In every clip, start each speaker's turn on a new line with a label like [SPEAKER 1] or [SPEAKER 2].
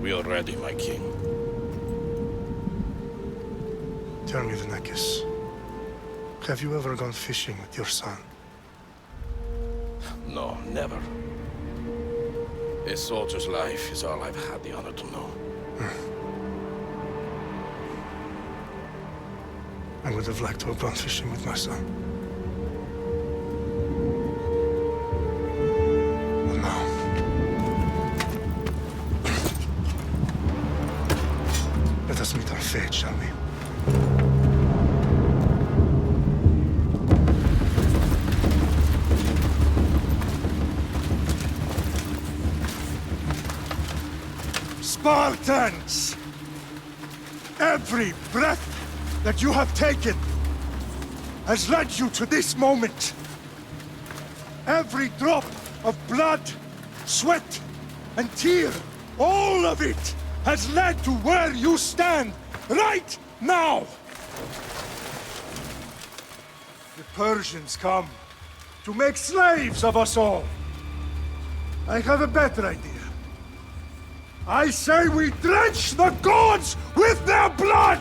[SPEAKER 1] We are ready, my king.
[SPEAKER 2] Tell me, Vinakis, have you ever gone fishing with your son?
[SPEAKER 1] No, never. A soldier's life is all I've had the honor to know.
[SPEAKER 2] I would have liked to have gone fishing with my son. But now... Let us meet our fate, shall we? Spartans! Every breath that you have taken has led you to this moment. Every drop of blood, sweat, and tear, all of it has led to where you stand right now. The Persians come to make slaves of us all. I have a better idea. I say we drench the gods with their blood!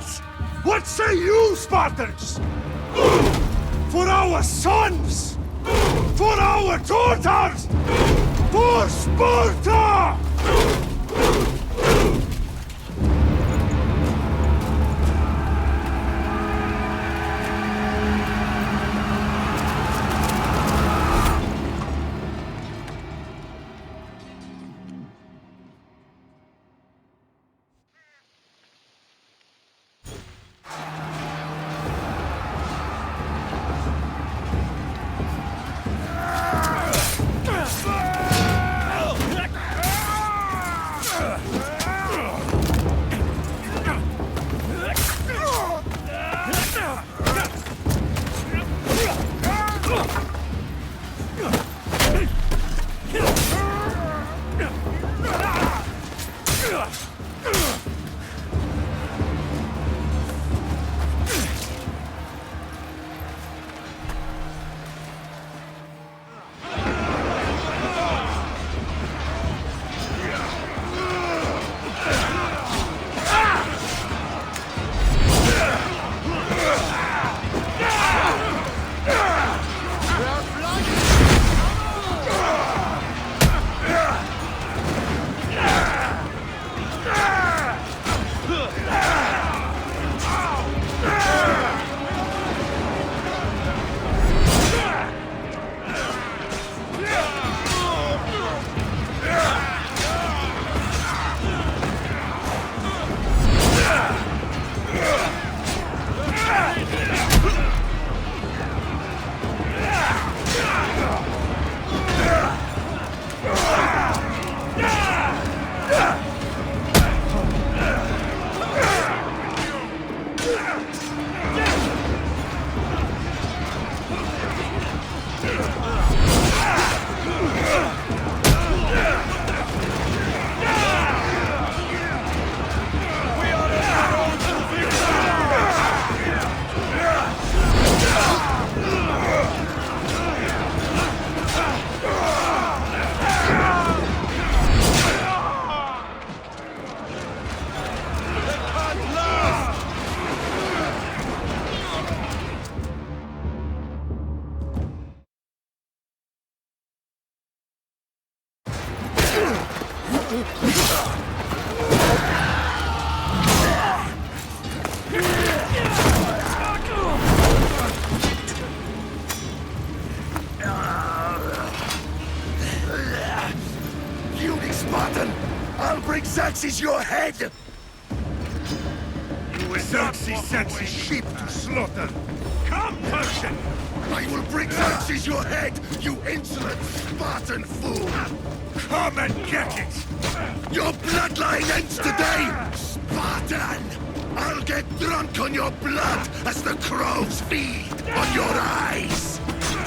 [SPEAKER 2] What say you, Spartans? For our sons! For our daughters! For Sparta!
[SPEAKER 3] Xerxes your head!
[SPEAKER 2] Xerxes sends his sheep to slaughter. Come, Persian!
[SPEAKER 3] I will bring Xerxes your head, you insolent Spartan fool!
[SPEAKER 2] Come and get it!
[SPEAKER 3] Your bloodline ends today, Spartan! I'll get drunk on your blood as the crows feed on your eyes!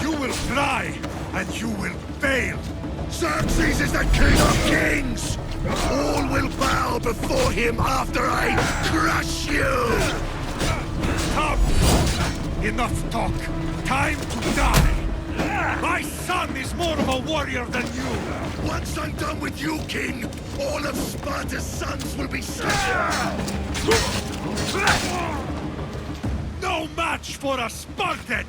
[SPEAKER 2] You will fly, and you will fail!
[SPEAKER 3] Xerxes is the king of kings! All will bow before him after I crush you!
[SPEAKER 2] Come! Enough talk! Time to die! My son is more of a warrior than you!
[SPEAKER 3] Once I'm done with you, king, All of Sparta's sons will be slain.
[SPEAKER 2] No match for a Spartan!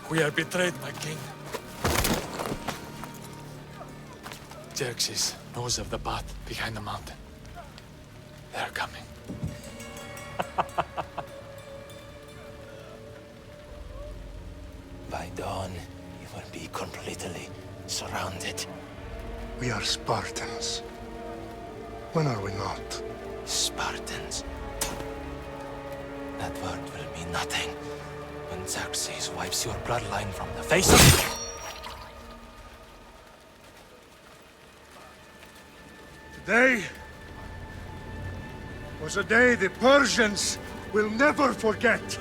[SPEAKER 4] We are betrayed, my king. Xerxes knows of the path behind the mountain. They're coming.
[SPEAKER 5] By dawn, you will be completely surrounded.
[SPEAKER 2] We are Spartans. When are we not?
[SPEAKER 5] Spartans. That word will mean nothing when Xerxes wipes your bloodline from the face of...
[SPEAKER 2] Today was a day the Persians will never forget.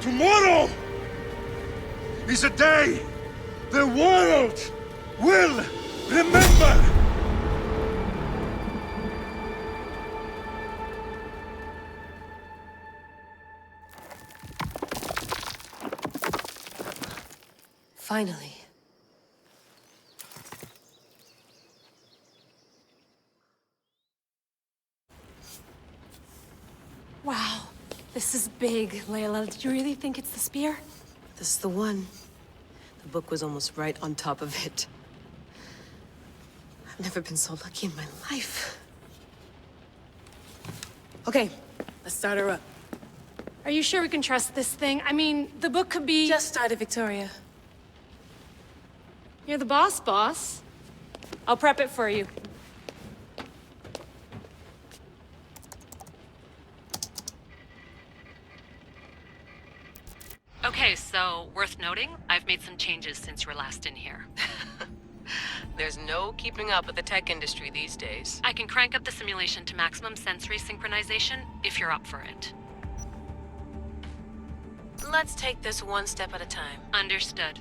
[SPEAKER 2] Tomorrow is a day the world will remember.
[SPEAKER 6] Finally.
[SPEAKER 7] Wow, this is big, Layla. Did you really think it's the spear?
[SPEAKER 6] This is the one. The book was almost right on top of it. I've never been so lucky in my life. Okay, let's start her up.
[SPEAKER 7] Are you sure we can trust this thing? I mean, the book could be...
[SPEAKER 6] Just started, Victoria.
[SPEAKER 7] You're the boss. I'll prep it for you.
[SPEAKER 8] Okay, so worth noting, I've made some changes since you were last in here.
[SPEAKER 6] There's no keeping up with the tech industry these days.
[SPEAKER 8] I can crank up the simulation to maximum sensory synchronization if you're up for it.
[SPEAKER 6] Let's take this one step at a time.
[SPEAKER 8] Understood.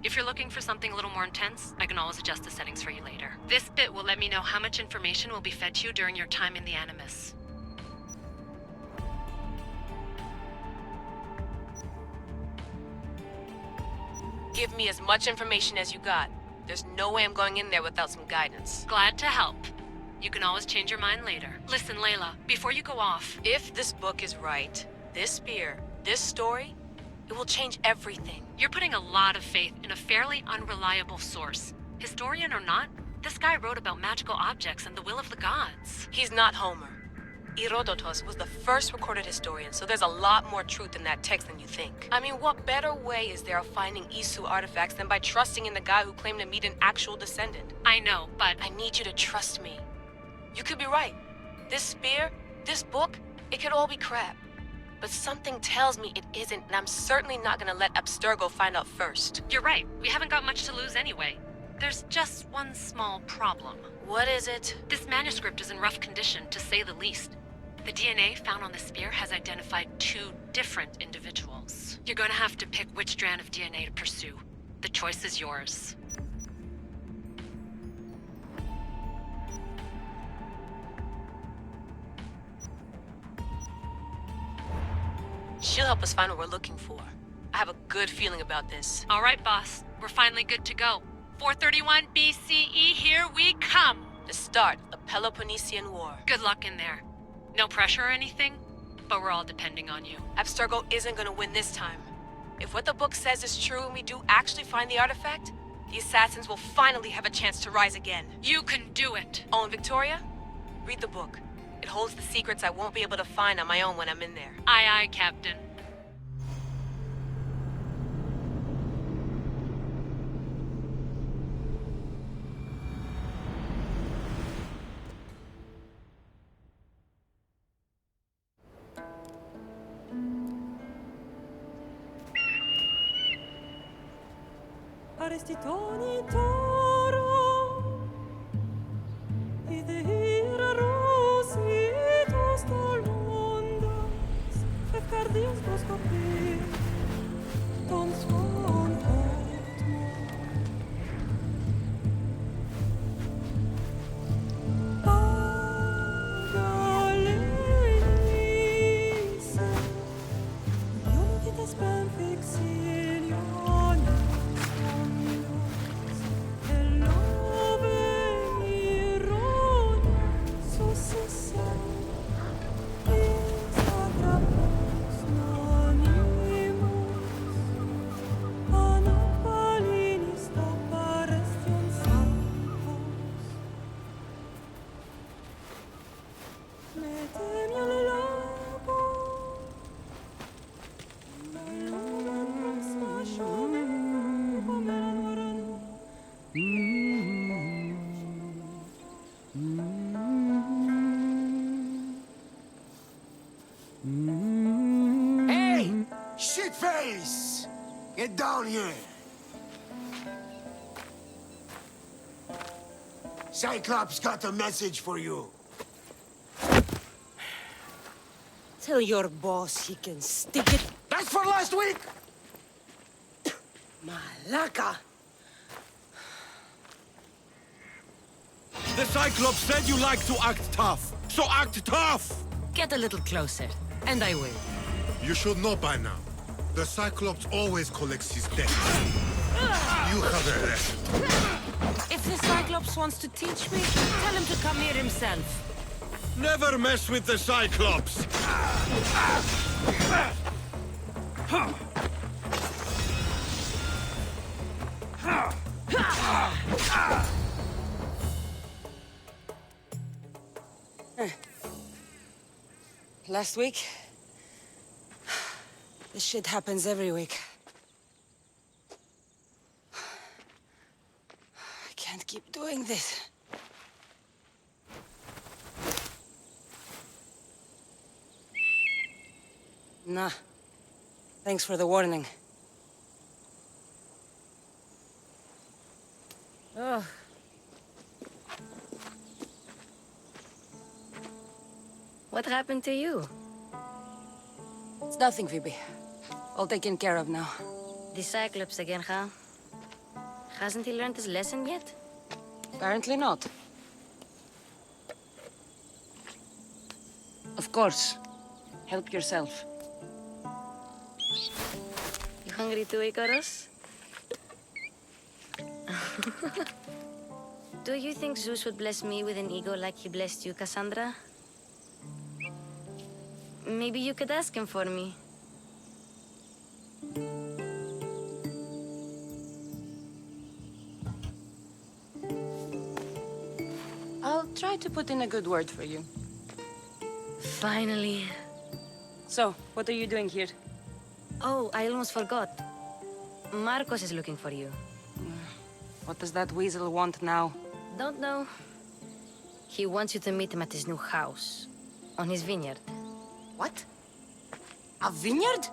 [SPEAKER 8] If you're looking for something a little more intense, I can always adjust the settings for you later. This bit will let me know how much information will be fed to you during your time in the Animus.
[SPEAKER 6] Give me as much information as you got. There's no way I'm going in there without some guidance.
[SPEAKER 8] Glad to help. You can always change your mind later. Listen, Layla, before you go off...
[SPEAKER 6] If this book is right, this spear, this story, it will change everything.
[SPEAKER 8] You're putting a lot of faith in a fairly unreliable source. Historian or not, this guy wrote about magical objects and the will of the gods.
[SPEAKER 6] He's not Homer. Herodotus was the first recorded historian, so there's a lot more truth in that text than you think. I mean, what better way is there of finding Isu artifacts than by trusting in the guy who claimed to meet an actual descendant?
[SPEAKER 8] I know, but...
[SPEAKER 6] I need you to trust me. You could be right. This spear, this book, it could all be crap. But something tells me it isn't, and I'm certainly not gonna let Abstergo find out first.
[SPEAKER 8] You're right. We haven't got much to lose anyway. There's just one small problem.
[SPEAKER 6] What is it?
[SPEAKER 8] This manuscript is in rough condition, to say the least. The DNA found on the spear has identified 2 different individuals. You're going to have to pick which strand of DNA to pursue. The choice is yours.
[SPEAKER 6] She'll help us find what we're looking for. I have a good feeling about this.
[SPEAKER 8] All right, boss. We're finally good to go. 431 BCE, here we come!
[SPEAKER 6] The start of the Peloponnesian War.
[SPEAKER 8] Good luck in there. No pressure or anything, but we're all depending on you.
[SPEAKER 6] Abstergo isn't gonna win this time. If what the book says is true and we do actually find the artifact, the assassins will finally have a chance to rise again.
[SPEAKER 8] You can do it!
[SPEAKER 6] Oh, and Victoria, read the book. It holds the secrets I won't be able to find on my own when I'm in there.
[SPEAKER 8] Aye, aye, Captain.
[SPEAKER 9] Arresti toni
[SPEAKER 3] Shitface! Get down here! Cyclops got a message for you.
[SPEAKER 9] Tell your boss he can stick it.
[SPEAKER 3] That's for last week!
[SPEAKER 9] Malaka!
[SPEAKER 3] The Cyclops said you like to act tough, so act tough!
[SPEAKER 9] Get a little closer, and I will.
[SPEAKER 10] You should know by now. The Cyclops always collects his debts. You have a lesson.
[SPEAKER 9] If the Cyclops wants to teach me, tell him to come here himself.
[SPEAKER 3] Never mess with the Cyclops!
[SPEAKER 9] Last week? This shit happens every week. I can't keep doing this. Nah. Thanks for the warning. Oh.
[SPEAKER 8] What happened to you?
[SPEAKER 9] It's nothing, Phoebe. All taken care of now.
[SPEAKER 8] The Cyclops again, huh? Hasn't he learned his lesson yet?
[SPEAKER 9] Apparently not. Of course. Help yourself.
[SPEAKER 8] You hungry too, Icarus? Do you think Zeus would bless me with an ego like he blessed you, Cassandra? Maybe you could ask him for me.
[SPEAKER 9] I'll try to put in a good word for you.
[SPEAKER 8] Finally.
[SPEAKER 9] So, what are you doing here?
[SPEAKER 8] Oh, I almost forgot. Markos is looking for you.
[SPEAKER 9] What does that weasel want now?
[SPEAKER 8] Don't know. He wants you to meet him at his new house. On his vineyard.
[SPEAKER 9] What? A vineyard?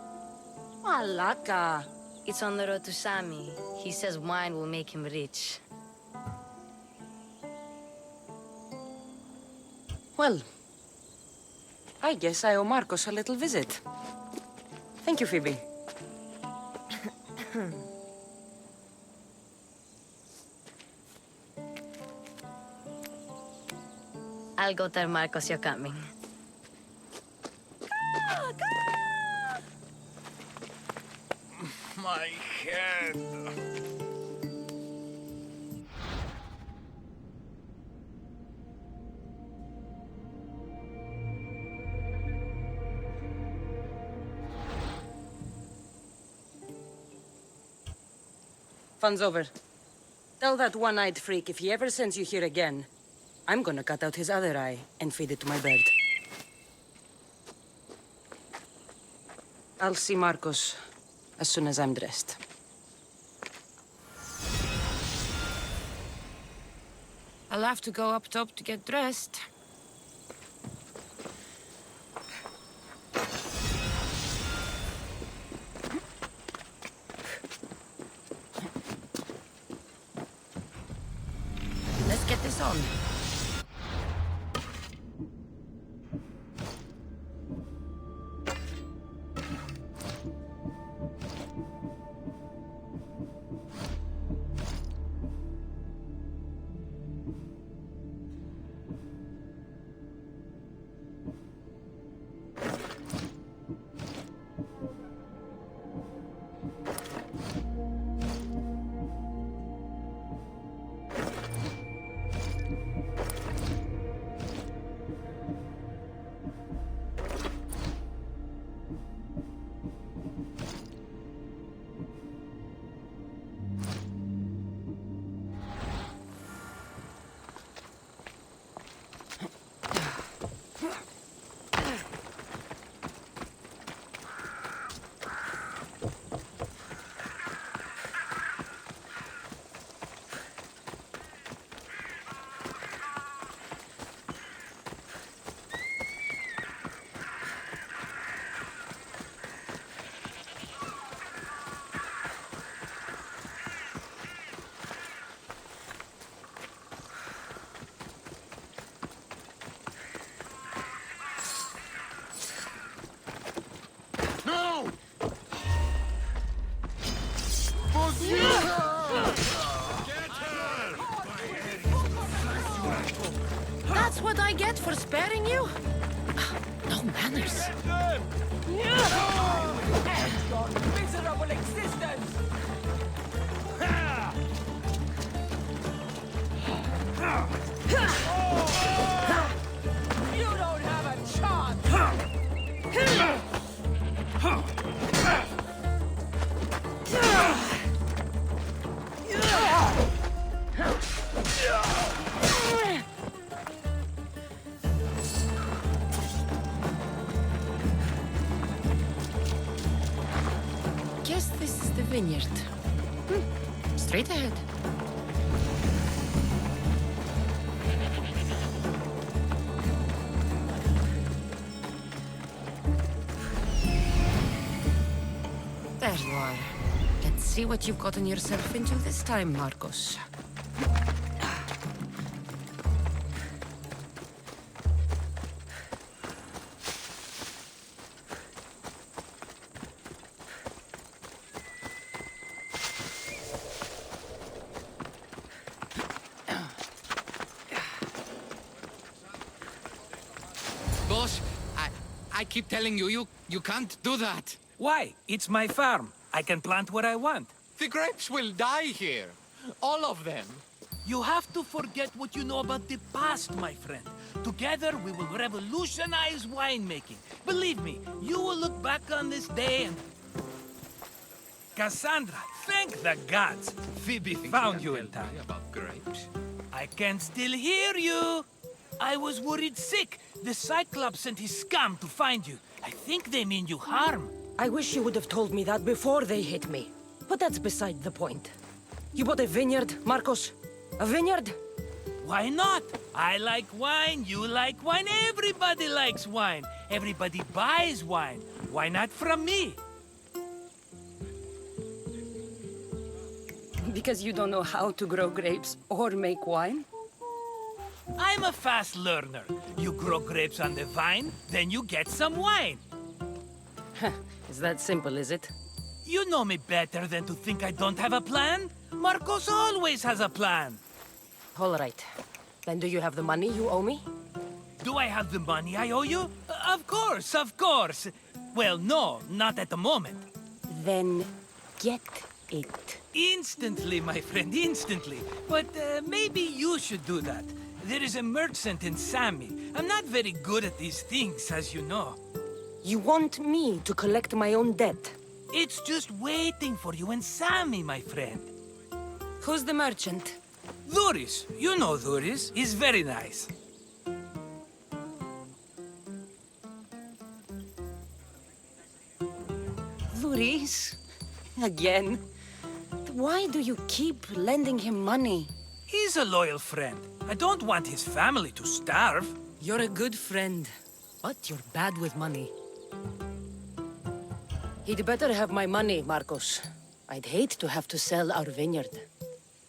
[SPEAKER 9] Malaka.
[SPEAKER 8] It's on the road to Sami. He says wine will make him rich.
[SPEAKER 9] Well, I guess I owe Markos a little visit. Thank you, Phoebe.
[SPEAKER 8] I'll go tell Markos you're coming.
[SPEAKER 3] My head.
[SPEAKER 9] Fun's over. Tell that one-eyed freak if he ever sends you here again, I'm gonna cut out his other eye and feed it to my bird. I'll see Markos as soon as I'm dressed. I'll have to go up top to get dressed. press on. That's what I get for sparing you? No manners. Your miserable existence! You don't have a chance! Guess this is the vineyard. Straight ahead. There you are. Let's see what you've gotten yourself into this time, Markos.
[SPEAKER 11] Boss, I keep telling you can't do that.
[SPEAKER 12] Why? It's my farm. I can plant what I want.
[SPEAKER 11] The grapes will die here. All of them.
[SPEAKER 12] You have to forget what you know about the past, my friend. Together, we will revolutionize winemaking. Believe me, you will look back on this day and... Cassandra, thank the gods. Phoebe found you in time.
[SPEAKER 11] About grapes?
[SPEAKER 12] I can still hear you. I was worried sick. The Cyclops sent his scum to find you. I think they mean you harm.
[SPEAKER 9] I wish you would have told me that before they hit me. But that's beside the point. You bought a vineyard, Markos? A vineyard?
[SPEAKER 12] Why not? I like wine, you like wine, everybody likes wine. Everybody buys wine. Why not from me?
[SPEAKER 9] Because you don't know how to grow grapes or make wine?
[SPEAKER 12] I'm a fast learner. You grow grapes on the vine, then you get some wine.
[SPEAKER 9] Is that simple, is it?
[SPEAKER 12] You know me better than to think I don't have a plan. Markos always has a plan.
[SPEAKER 9] All right. Then do you have the money you owe me?
[SPEAKER 12] Do I have the money I owe you? Of course, of course. Well, no, not at the moment.
[SPEAKER 9] Then get it.
[SPEAKER 12] Instantly, my friend, instantly. But maybe you should do that. There is a merchant in Sami. I'm not very good at these things, as you know.
[SPEAKER 9] You want me to collect my own debt?
[SPEAKER 12] It's just waiting for you in Sami, my friend.
[SPEAKER 9] Who's the merchant?
[SPEAKER 12] Dhuris. You know Dhuris. He's very nice.
[SPEAKER 9] Dhuris? Again? Why do you keep lending him money?
[SPEAKER 12] He's a loyal friend. I don't want his family to starve.
[SPEAKER 9] You're a good friend, but you're bad with money. He'd better have my money, Markos. I'd hate to have to sell our vineyard.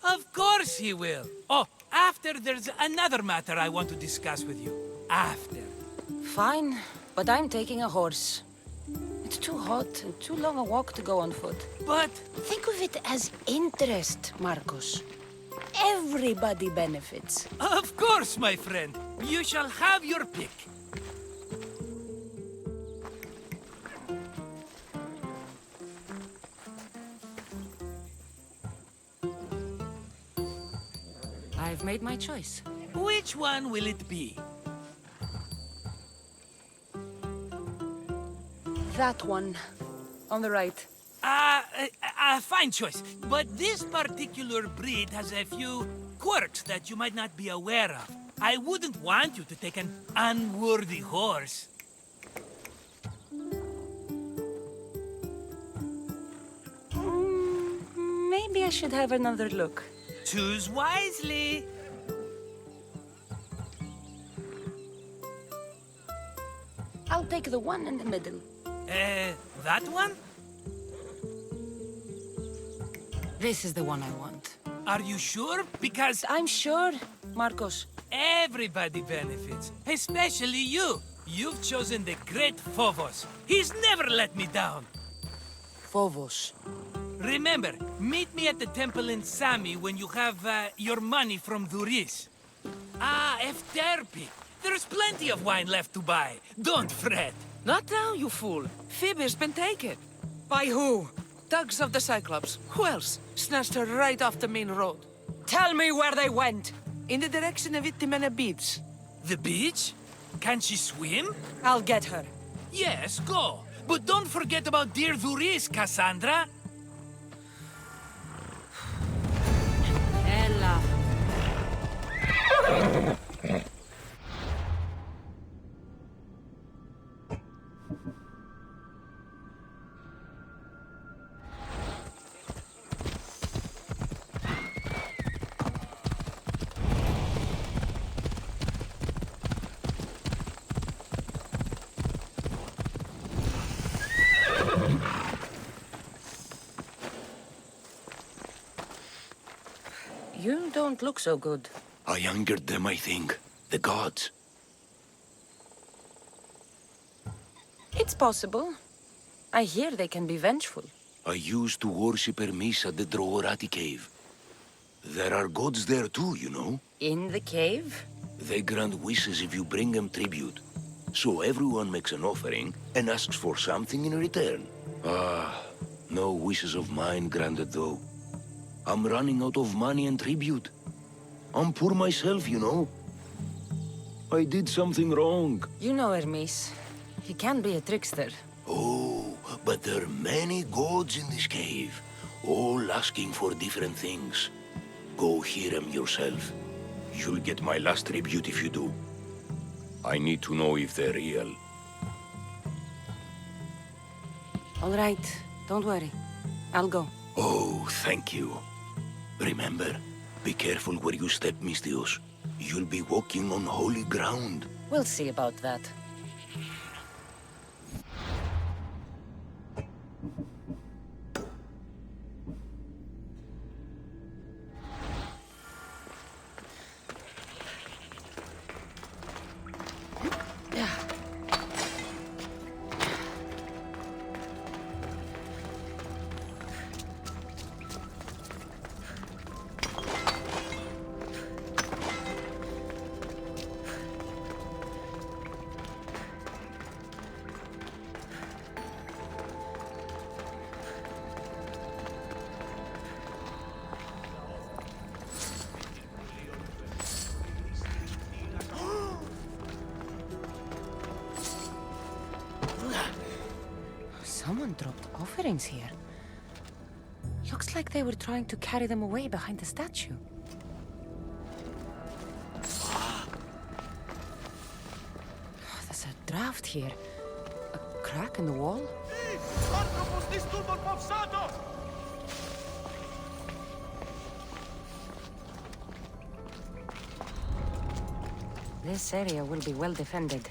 [SPEAKER 12] Of course he will. Oh, after there's another matter I want to discuss with you. After.
[SPEAKER 9] Fine, but I'm taking a horse. It's too hot and too long a walk to go on foot.
[SPEAKER 12] But...
[SPEAKER 9] Think of it as interest, Markos. Everybody benefits.
[SPEAKER 12] Of course, my friend. You shall have your pick.
[SPEAKER 9] I've made my choice.
[SPEAKER 12] Which one will it be?
[SPEAKER 9] That one. On the right.
[SPEAKER 12] Fine choice. But this particular breed has a few quirks that you might not be aware of. I wouldn't want you to take an unworthy horse.
[SPEAKER 9] Maybe I should have another look.
[SPEAKER 12] Choose wisely.
[SPEAKER 9] I'll take the one in the middle.
[SPEAKER 12] That one?
[SPEAKER 9] This is the one I want.
[SPEAKER 12] Are you sure? Because
[SPEAKER 9] I'm sure, Markos.
[SPEAKER 12] everybody benefits, especially you. You've chosen the great Phobos. He's never let me down.
[SPEAKER 9] Phobos.
[SPEAKER 12] Remember, meet me at the temple in Sami when you have your money from Duris. Efterpi. There's plenty of wine left to buy. Don't fret.
[SPEAKER 13] Not now, you fool. Phoebe's been taken.
[SPEAKER 9] By who?
[SPEAKER 13] Thugs of the Cyclops. Who else? Snatched her right off the main road.
[SPEAKER 9] Tell me where they went.
[SPEAKER 13] In the direction of Itimena Beach.
[SPEAKER 12] The beach? Can she swim?
[SPEAKER 9] I'll get her.
[SPEAKER 12] Yes, go. But don't forget about dear Duris, Cassandra.
[SPEAKER 9] Ella. You don't look so good.
[SPEAKER 3] I angered them, I think. The gods.
[SPEAKER 9] It's possible. I hear they can be vengeful.
[SPEAKER 3] I used to worship Hermes at the Droorati cave. There are gods there too, you know.
[SPEAKER 9] In the cave?
[SPEAKER 3] They grant wishes if you bring them tribute. So everyone makes an offering and asks for something in return. No wishes of mine granted though. I'm running out of money and tribute. I'm poor myself, you know. I did something wrong.
[SPEAKER 9] You know Hermes. He can be a trickster.
[SPEAKER 3] Oh, but there are many gods in this cave, all asking for different things. Go hear them yourself. You'll get my last tribute if you do. I need to know if they're real.
[SPEAKER 9] All right, don't worry. I'll go.
[SPEAKER 3] Oh, thank you. Remember, be careful where you step, mistios. You'll be walking on holy ground.
[SPEAKER 9] We'll see about that. Someone dropped offerings here. Looks like they were trying to carry them away behind the statue. There's a draft here. A crack in the wall? This area will be well defended.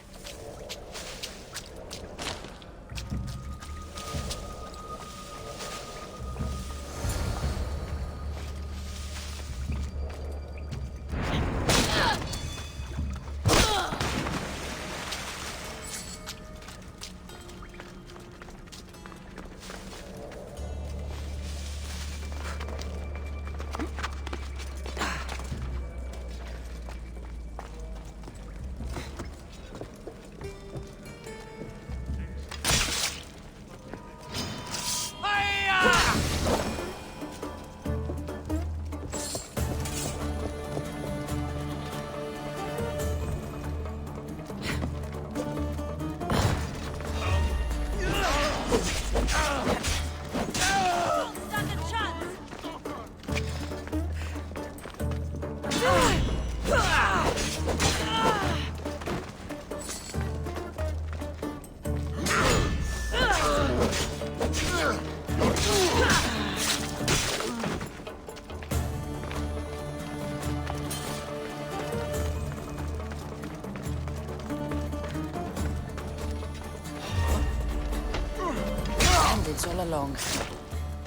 [SPEAKER 9] bandits all along.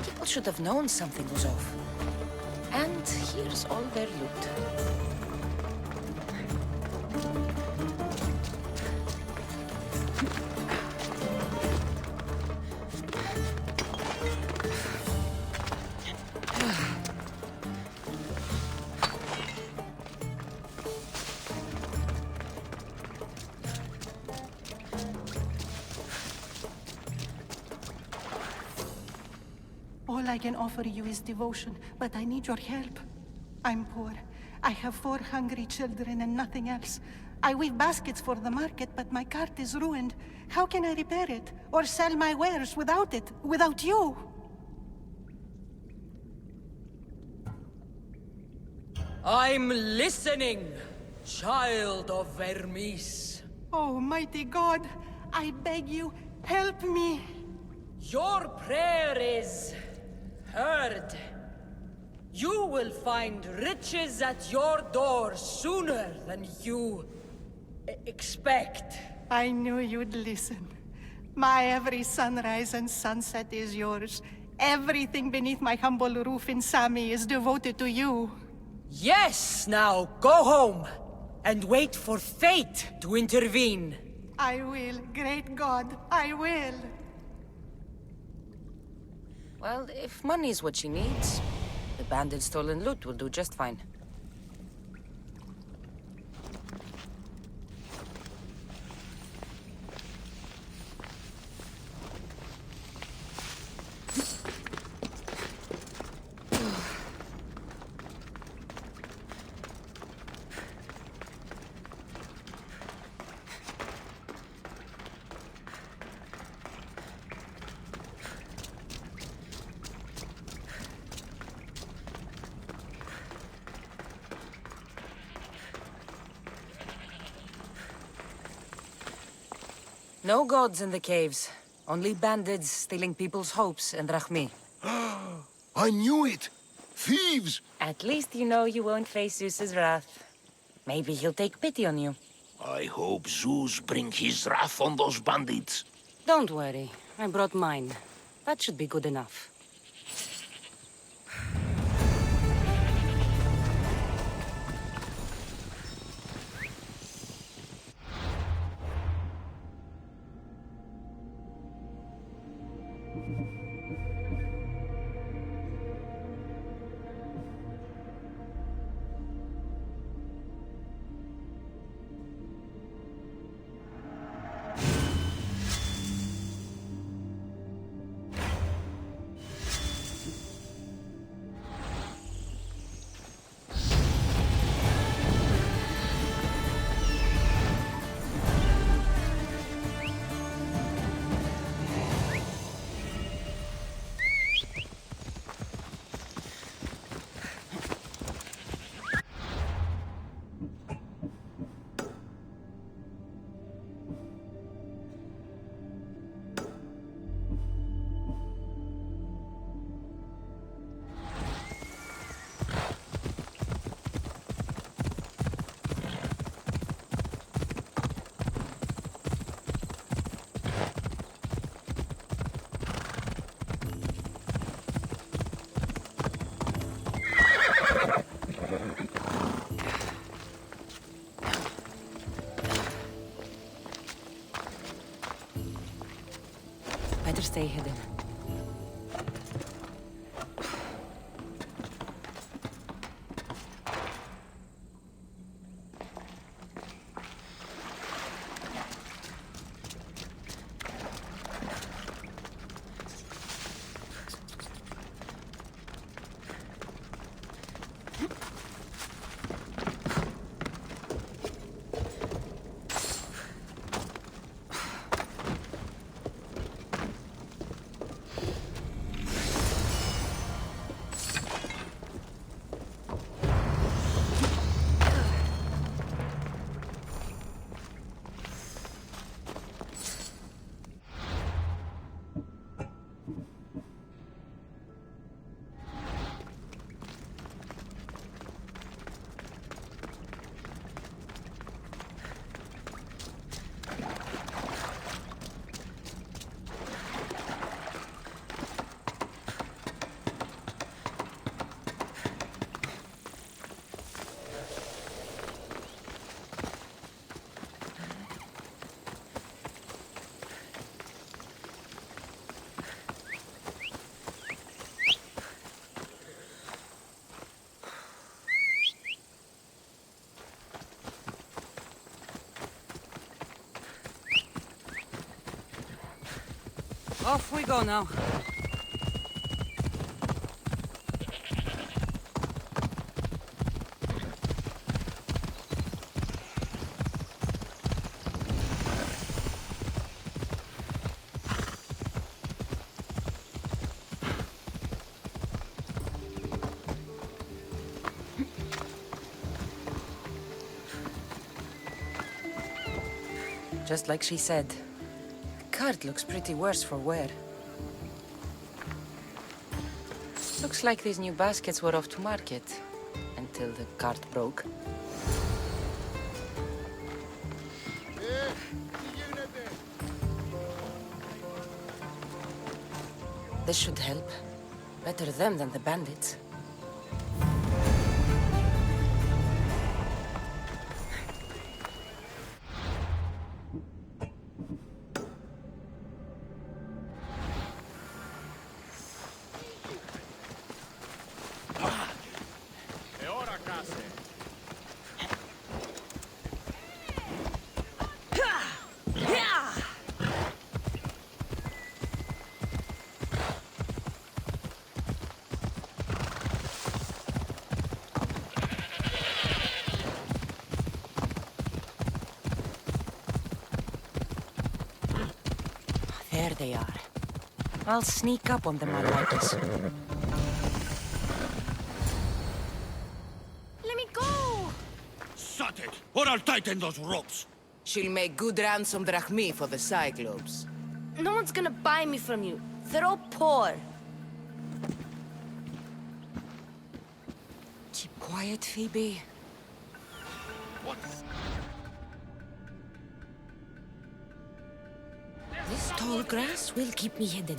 [SPEAKER 9] People should have known something was off. And here's all their loot.
[SPEAKER 14] All I can offer you is devotion, but I need your help. I'm poor. I have 4 hungry children and nothing else. I weave baskets for the market, but my cart is ruined. How can I repair it? Or sell my wares without it? Without you?
[SPEAKER 9] I'm listening, child of Hermes.
[SPEAKER 14] Oh, mighty God, I beg you, help me.
[SPEAKER 9] Your prayer is heard. You will find riches at your door sooner than you expect.
[SPEAKER 14] I knew you'd listen. My every sunrise and sunset is yours. Everything beneath my humble roof in Sami is devoted to you.
[SPEAKER 9] Yes, now go home and wait for fate to intervene.
[SPEAKER 14] I will, great God, I will.
[SPEAKER 9] Well, if money's what she needs, the bandit's stolen loot will do just fine. No gods in the caves. Only bandits stealing people's hopes and Rahmi.
[SPEAKER 3] I knew it! Thieves!
[SPEAKER 9] At least you know you won't face Zeus's wrath. Maybe he'll take pity on you.
[SPEAKER 3] I hope Zeus bring his wrath on those bandits.
[SPEAKER 9] Don't worry. I brought mine. That should be good enough. Better stay hidden. Off we go now. Just like she said, the cart looks pretty worse for wear. Looks like these new baskets were off to market until the cart broke. This should help. Better them than the bandits. There they are. I'll sneak up on them like this.
[SPEAKER 15] Let me go!
[SPEAKER 16] Shut it, or I'll tighten those ropes.
[SPEAKER 13] She'll make good ransom drachmi for the Cyclops.
[SPEAKER 15] No one's gonna buy me from you. They're all poor.
[SPEAKER 9] Keep quiet, Phoebe. This tall grass will keep me hidden.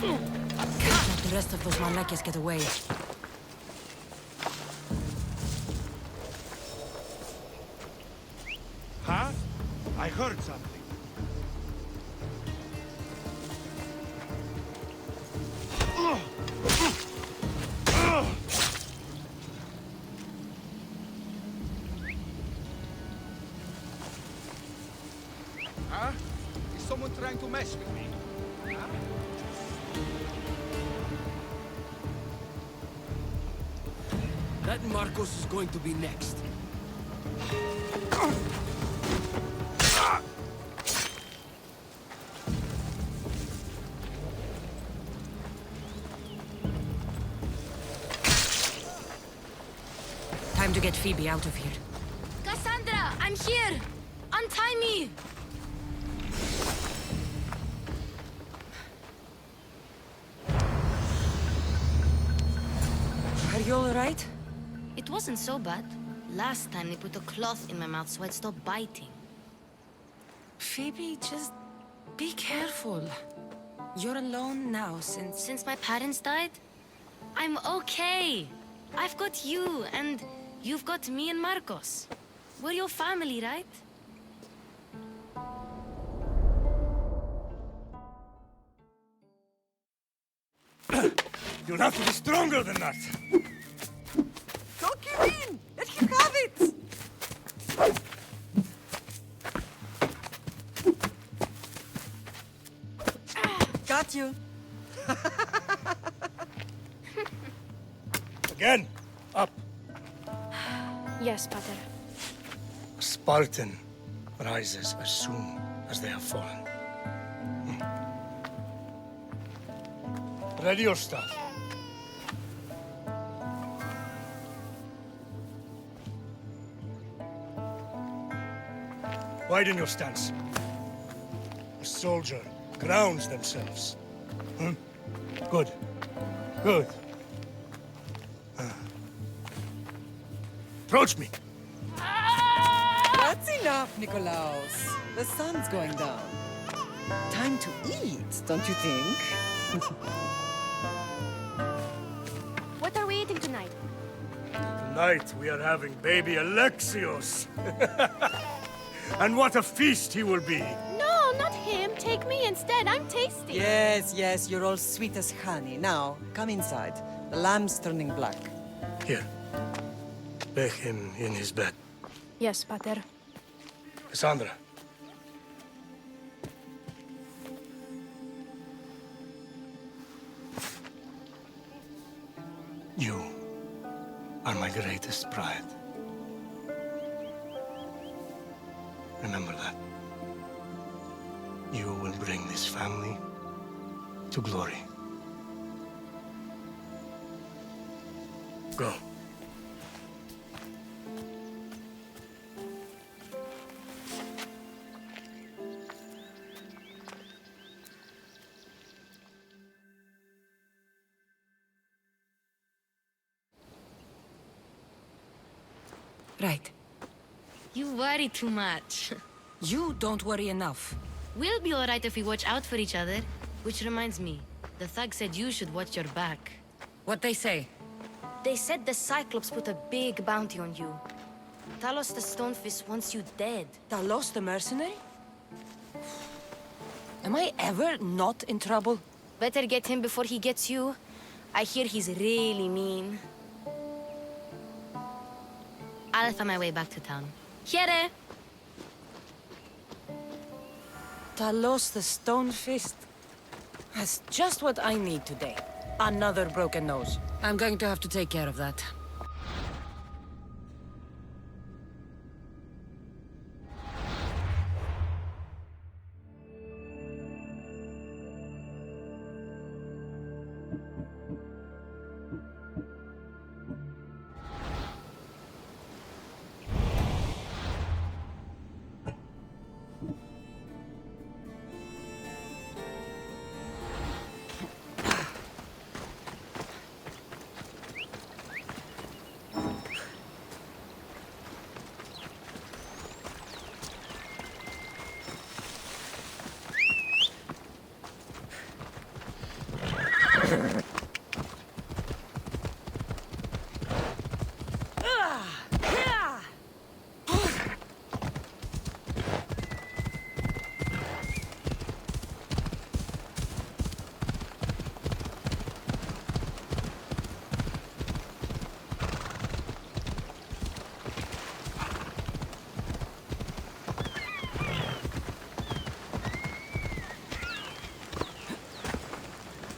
[SPEAKER 9] Can't let the rest of those Malakas get away.
[SPEAKER 2] Huh? I heard something.
[SPEAKER 16] Huh? Is someone trying to mess with me? Huh?
[SPEAKER 17] That Markos is going to be next.
[SPEAKER 9] Time to get Phoebe out of here.
[SPEAKER 15] Cassandra, I'm here! Untie me!
[SPEAKER 9] Are you all right?
[SPEAKER 15] It wasn't so bad. Last time they put a cloth in my mouth so I'd stop biting.
[SPEAKER 9] Phoebe, just be careful. You're alone now
[SPEAKER 15] Since my parents died? I'm okay. I've got you, and you've got me and Markos. We're your family, right?
[SPEAKER 2] You'll have to be stronger than that.
[SPEAKER 13] Don't give in! Let him have it! Got you.
[SPEAKER 2] Again, up.
[SPEAKER 15] Yes, Pater.
[SPEAKER 2] A Spartan rises as soon as they have fallen. Ready your stuff. Widen your stance. A soldier grounds themselves. Good. Good. Approach me.
[SPEAKER 13] That's enough, Nikolas. The sun's going down. Time to eat, don't you think?
[SPEAKER 15] What are we eating tonight?
[SPEAKER 2] Tonight we are having baby Alexios. And what a feast he will be.
[SPEAKER 15] No, not him. Take me instead. I'm tasty.
[SPEAKER 13] Yes, yes, you're all sweet as honey. Now, come inside. The lamb's turning black.
[SPEAKER 2] Here. Lay him in his bed.
[SPEAKER 15] Yes, Pater.
[SPEAKER 2] Cassandra. You are my greatest pride. Remember that. You will bring this family to glory. Go.
[SPEAKER 9] Right.
[SPEAKER 15] You worry too much.
[SPEAKER 9] You don't worry enough.
[SPEAKER 15] We'll be alright if we watch out for each other. Which reminds me, the thug said you should watch your back.
[SPEAKER 9] What they say?
[SPEAKER 15] They said the Cyclops put a big bounty on you. Talos the Stonefist wants you dead.
[SPEAKER 9] Talos the mercenary? Am I ever not in trouble?
[SPEAKER 15] Better get him before he gets you. I hear he's really mean. I'll find my way back to town. Here!
[SPEAKER 9] Talos the Stonefist. That's just what I need today. Another broken nose. I'm going to have to take care of that.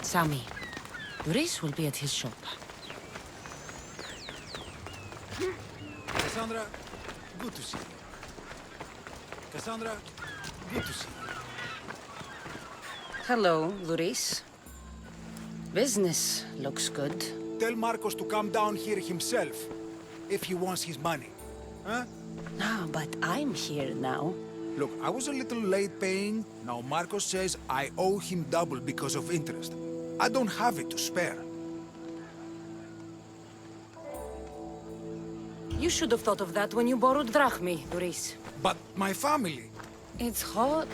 [SPEAKER 9] Sammy, Reese will be at his shop.
[SPEAKER 16] Cassandra, good to see you. Cassandra, good to see you.
[SPEAKER 9] Hello, Luis. Business looks good.
[SPEAKER 16] Tell Markos to come down here himself, if he wants his money. Huh?
[SPEAKER 9] No, but I'm here now.
[SPEAKER 16] Look, I was a little late paying. Now Markos says I owe him double because of interest. I don't have it to spare.
[SPEAKER 9] You should have thought of that when you borrowed drachmi, Luis.
[SPEAKER 16] But my family...
[SPEAKER 9] It's hot.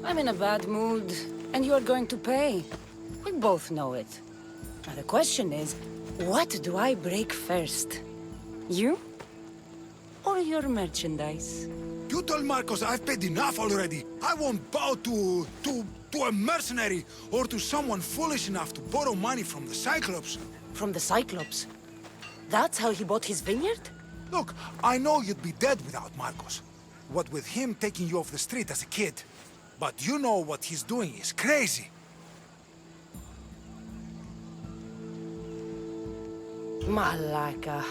[SPEAKER 9] I'm in a bad mood. And you're going to pay. We both know it. Now the question is, what do I break first? You? Or your merchandise?
[SPEAKER 16] You told Markos I've paid enough already. I won't bow to a mercenary or to someone foolish enough to borrow money from the Cyclops.
[SPEAKER 9] From the Cyclops? That's how he bought his vineyard?
[SPEAKER 16] Look, I know you'd be dead without Markos. What with him taking you off the street as a kid. But you know what he's doing is crazy.
[SPEAKER 9] Malaka.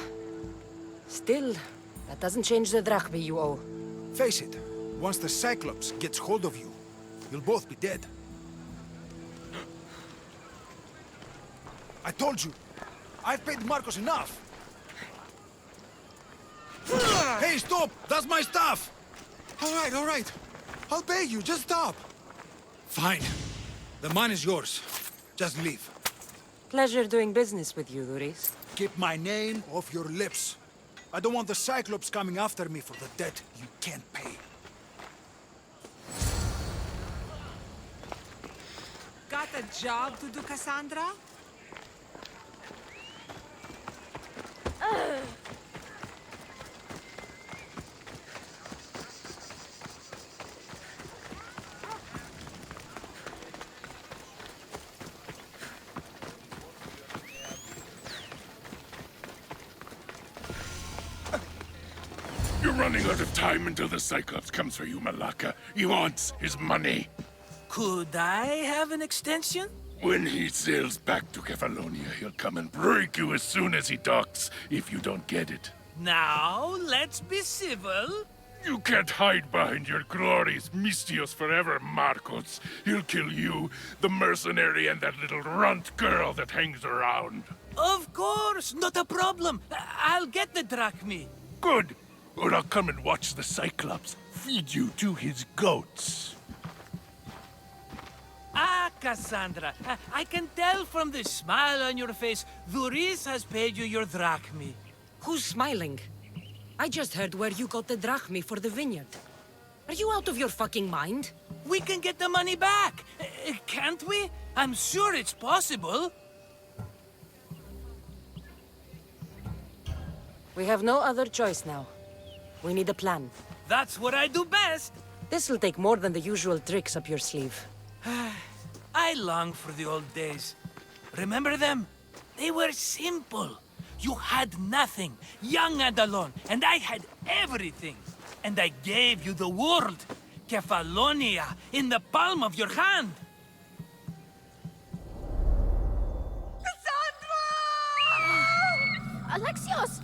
[SPEAKER 9] Still, that doesn't change the drachmi you owe.
[SPEAKER 16] Face it, once the Cyclops gets hold of you, you'll both be dead. I told you, I've paid Markos enough. Hey, stop! That's my stuff! All right. I'll pay you, just stop. Fine. The money's yours. Just leave.
[SPEAKER 9] Pleasure doing business with you, Luis.
[SPEAKER 16] Keep my name off your lips. I don't want the Cyclops coming after me for the debt you can't pay.
[SPEAKER 13] Got a job to do, Cassandra?
[SPEAKER 1] You're running out of time until the Cyclops comes for you, Malaka. He wants his money.
[SPEAKER 12] Could I have an extension?
[SPEAKER 1] When he sails back to Kafelonya, he'll come and break you as soon as he docks, if you don't get it.
[SPEAKER 12] Now, let's be civil.
[SPEAKER 1] You can't hide behind your glorious mistios forever, Markos. He'll kill you, the mercenary, and that little runt girl that hangs around.
[SPEAKER 12] Of course, not a problem. I'll get the drachmi.
[SPEAKER 1] Good. Or I'll come and watch the Cyclops feed you to his goats.
[SPEAKER 12] Ah, Cassandra, I can tell from the smile on your face, Duris has paid you your drachmi.
[SPEAKER 9] Who's smiling? I just heard where you got the drachmi for the vineyard. Are you out of your fucking mind?
[SPEAKER 12] We can get the money back, can't we? I'm sure it's possible.
[SPEAKER 9] We have no other choice now. We need a plan.
[SPEAKER 12] That's what I do best.
[SPEAKER 9] This'll take more than the usual tricks up your sleeve.
[SPEAKER 12] I long for the old days. Remember them? They were simple. You had nothing, young and alone, and I had everything. And I gave you the world, Kefalonia, in the palm of your hand.
[SPEAKER 7] Alexios!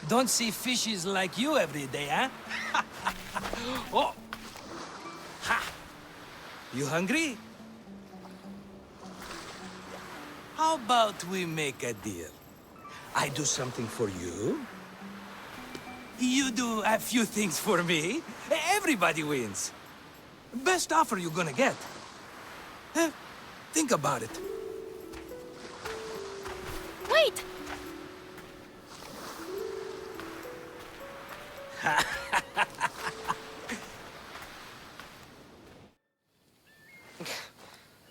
[SPEAKER 12] Don't see fishes like you every day, huh? Oh! Ha! You hungry? How about we make a deal? I do something for you. You do a few things for me. Everybody wins. Best offer you're gonna get. Think about it.
[SPEAKER 7] Wait!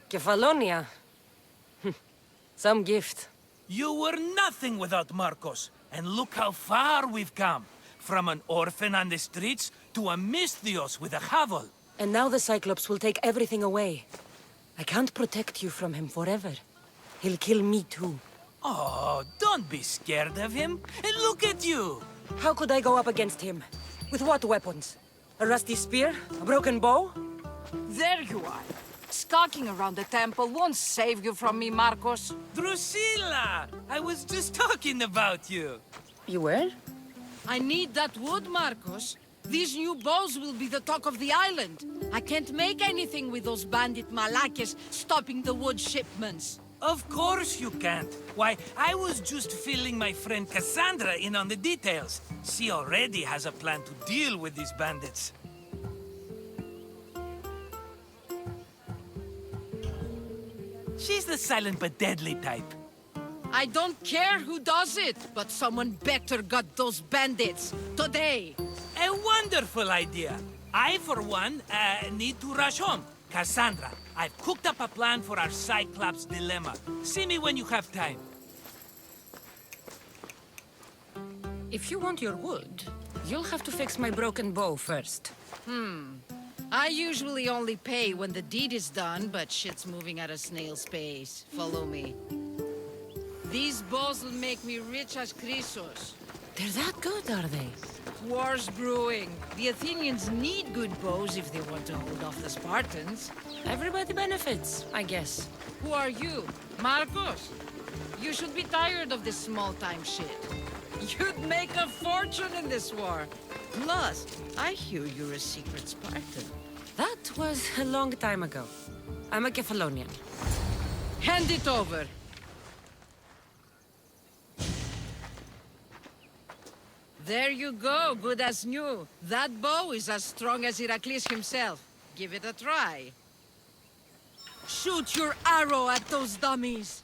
[SPEAKER 9] Kefalonia. Some gift.
[SPEAKER 12] You were nothing without Markos, and look how far we've come. From an orphan on the streets to a mistios with a hovel.
[SPEAKER 9] And now the Cyclops will take everything away. I can't protect you from him forever. He'll kill me too.
[SPEAKER 12] Oh, don't be scared of him. And look at you.
[SPEAKER 9] How could I go up against him? With what weapons? A rusty spear? A broken bow?
[SPEAKER 18] There you are. Skulking around the temple won't save you from me, Markos.
[SPEAKER 12] Drusilla! I was just talking about you.
[SPEAKER 9] You were?
[SPEAKER 18] I need that wood, Markos. These new bows will be the talk of the island. I can't make anything with those bandit malakes stopping the wood shipments.
[SPEAKER 12] Of course you can't. Why, I was just filling my friend Cassandra in on the details. She already has a plan to deal with these bandits. She's the silent but deadly type.
[SPEAKER 18] I don't care who does it, but someone better got those bandits. Today.
[SPEAKER 12] A wonderful idea. I, for one, need to rush home. Cassandra, I've cooked up a plan for our Cyclops dilemma. See me when you have time.
[SPEAKER 9] If you want your wood, you'll have to fix my broken bow first.
[SPEAKER 18] I usually only pay when the deed is done, but shit's moving at a snail's pace. Follow me. These bows will make me rich as Chrysos.
[SPEAKER 9] They're that good, are they?
[SPEAKER 18] War's brewing. The Athenians need good bows if they want to hold off the Spartans.
[SPEAKER 9] Everybody benefits, I guess.
[SPEAKER 18] Who are you? Markos? You should be tired of this small-time shit. You'd make a fortune in this war. Plus, I hear you're a secret Spartan.
[SPEAKER 9] That was a long time ago. I'm a Kafelonian.
[SPEAKER 18] Hand it over. There you go, good as new. That bow is as strong as Heracles himself. Give it a try. Shoot your arrow at those dummies.